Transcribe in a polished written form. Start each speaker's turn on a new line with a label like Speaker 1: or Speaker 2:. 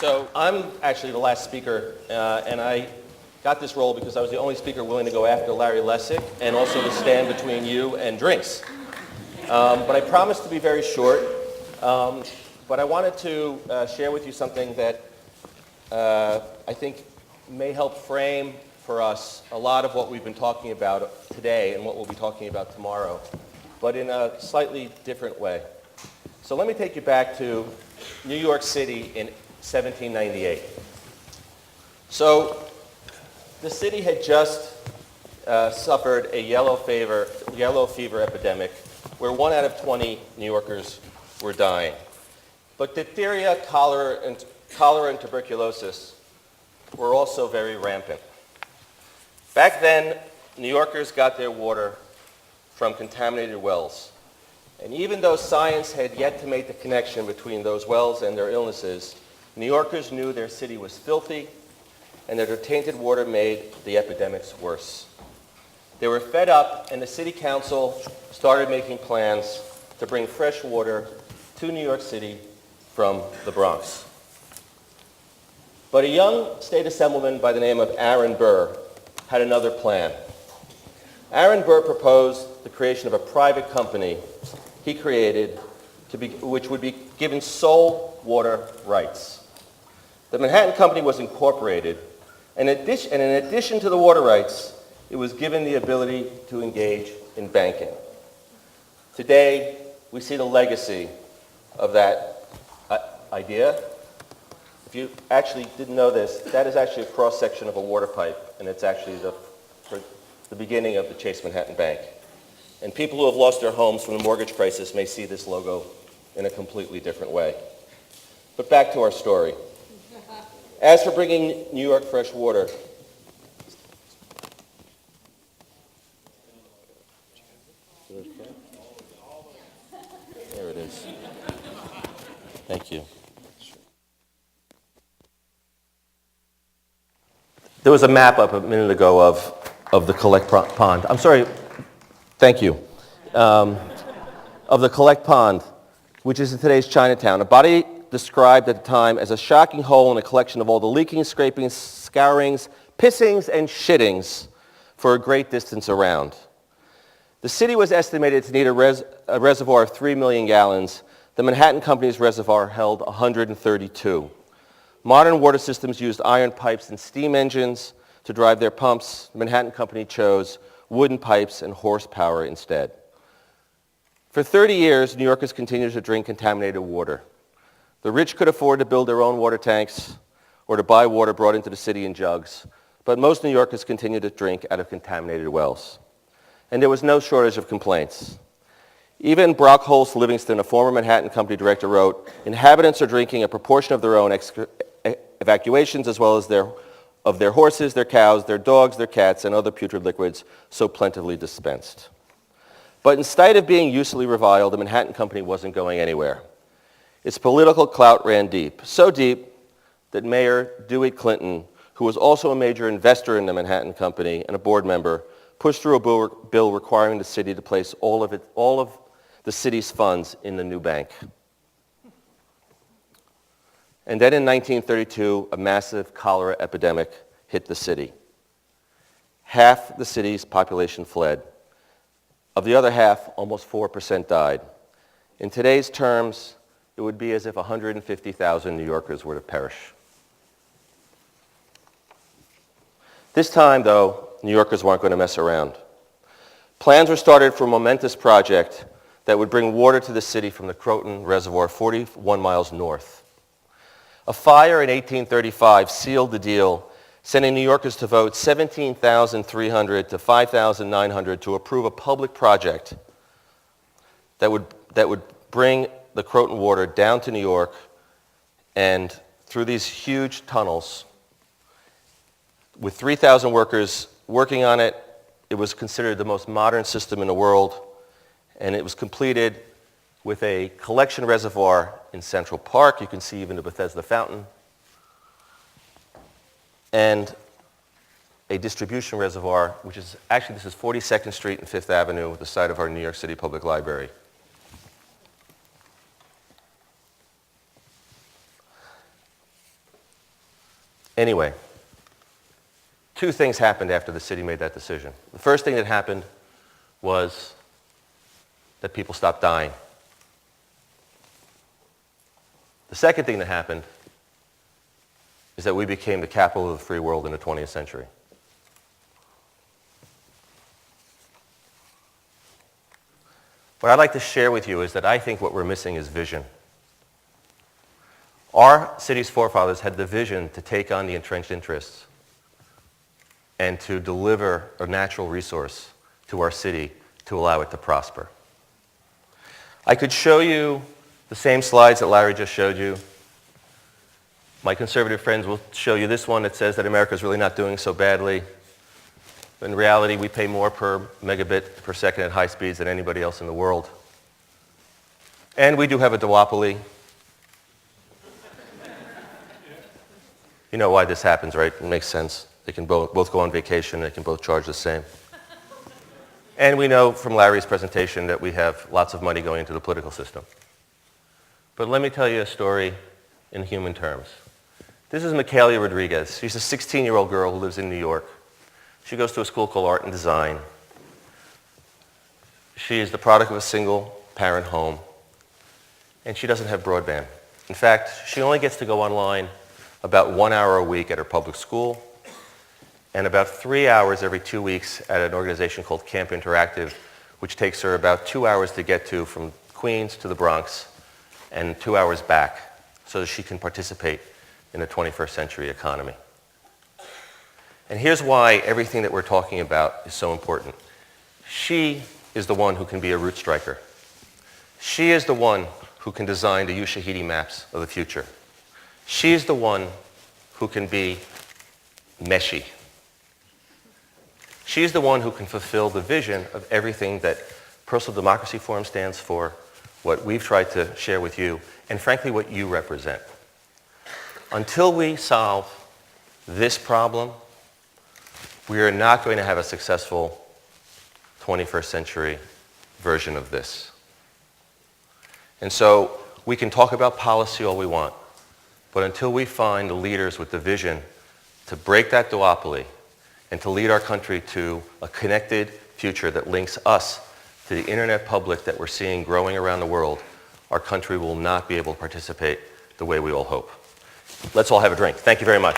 Speaker 1: So I'm actually the last speaker, and I got this role because I was the only speaker willing to go after Larry Lessig and also to stand between you and drinks. But I promised to be very short. But I wanted to share with you something that I think may help frame for us a lot of what we've been talking about today and what we'll be talking about tomorrow, but in a slightly different way. So let me take you back to New York City in 1798. So the city had just suffered a yellow fever epidemic where 1 out of 20 New Yorkers were dying. But diphtheria, cholera, and tuberculosis were also very rampant. Back then, New Yorkers got their water from contaminated wells. And even though science had yet to make the connection between those wells and their illnesses, New Yorkers knew their city was filthy and that their tainted water made the epidemics worse. They were fed up, and the city council started making plans to bring fresh water to New York City from the Bronx. But a young state assemblyman by the name of Aaron Burr had another plan. Aaron Burr proposed the creation of a private company he created which would be given sole water rights. The Manhattan Company was incorporated, and in addition to the water rights, it was given the ability to engage in banking. Today, we see the legacy of that idea. If you actually didn't know this, that is actually a cross-section of a water pipe, and it's actually the beginning of the Chase Manhattan Bank. And people who have lost their homes from the mortgage crisis may see this logo in a completely different way. But back to our story. As for bringing New York fresh water, there it is. Thank you. There was a map up a minute ago of the Collect Pond. I'm sorry. Thank you. Of the Collect Pond, which is in today's Chinatown, a body described at the time as a shocking hole in a collection of all the leakings, scrapings, scourings, pissings, and shittings for a great distance around. The city was estimated to need a reservoir of 3 million gallons. The Manhattan Company's reservoir held 132. Modern water systems used iron pipes and steam engines to drive their pumps. The Manhattan Company chose wooden pipes and horsepower instead. For 30 years, New Yorkers continued to drink contaminated water. The rich could afford to build their own water tanks or to buy water brought into the city in jugs, but most New Yorkers continued to drink out of contaminated wells. And there was no shortage of complaints. Even Brock Holst Livingston, a former Manhattan Company director, wrote, "Inhabitants are drinking a proportion of their own evacuations as well as of their horses, their cows, their dogs, their cats, and other putrid liquids so plentifully dispensed." But in spite of being uselessly reviled, the Manhattan Company wasn't going anywhere. Its political clout ran deep, so deep that Mayor DeWitt Clinton, who was also a major investor in the Manhattan Company and a board member, pushed through a bill requiring the city to place all of the city's funds in the new bank. And then in 1932, a massive cholera epidemic hit the city. Half the city's population fled. Of the other half, almost 4% died. In today's terms, it would be as if 150,000 New Yorkers were to perish. This time, though, New Yorkers weren't going to mess around. Plans were started for a momentous project that would bring water to the city from the Croton Reservoir 41 miles north. A fire in 1835 sealed the deal, sending New Yorkers to vote 17,300 to 5,900 to approve a public project that would bring the Croton water down to New York and through these huge tunnels. With 3,000 workers working on it, it was considered the most modern system in the world, and it was completed with a collection reservoir in Central Park. You can see even the Bethesda Fountain. And a distribution reservoir, which is actually, this is 42nd Street and 5th Avenue, the site of our New York City Public Library. Anyway, two things happened after the city made that decision. The first thing that happened was that people stopped dying. The second thing that happened is that we became the capital of the free world in the 20th century. What I'd like to share with you is that I think what we're missing is vision. Our city's forefathers had the vision to take on the entrenched interests and to deliver a natural resource to our city to allow it to prosper. I could show you the same slides that Larry just showed you. My conservative friends will show you this one that says that America is really not doing so badly. In reality, we pay more per megabit per second at high speeds than anybody else in the world. And we do have a duopoly. You know why this happens, right? It makes sense. They can both go on vacation. They can both charge the same. And we know from Larry's presentation that we have lots of money going into the political system. But let me tell you a story in human terms. This is Michaela Rodriguez. She's a 16-year-old girl who lives in New York. She goes to a school called Art and Design. She is the product of a single-parent home, and she doesn't have broadband. In fact, she only gets to go online about 1 hour a week at her public school, and about 3 hours every 2 weeks at an organization called Camp Interactive, which takes her about 2 hours to get to from Queens to the Bronx, and 2 hours back, so that she can participate in the 21st century economy. And here's why everything that we're talking about is so important. She is the one who can be a route striker. She is the one who can design the Ushahidi maps of the future. She is the one who can be meshy. She is the one who can fulfill the vision of everything that Personal Democracy Forum stands for, what we've tried to share with you, and frankly, what you represent. Until we solve this problem, we are not going to have a successful 21st century version of this. And so we can talk about policy all we want, but until we find the leaders with the vision to break that duopoly and to lead our country to a connected future that links us to the internet public that we're seeing growing around the world, our country will not be able to participate the way we all hope. Let's all have a drink. Thank you very much.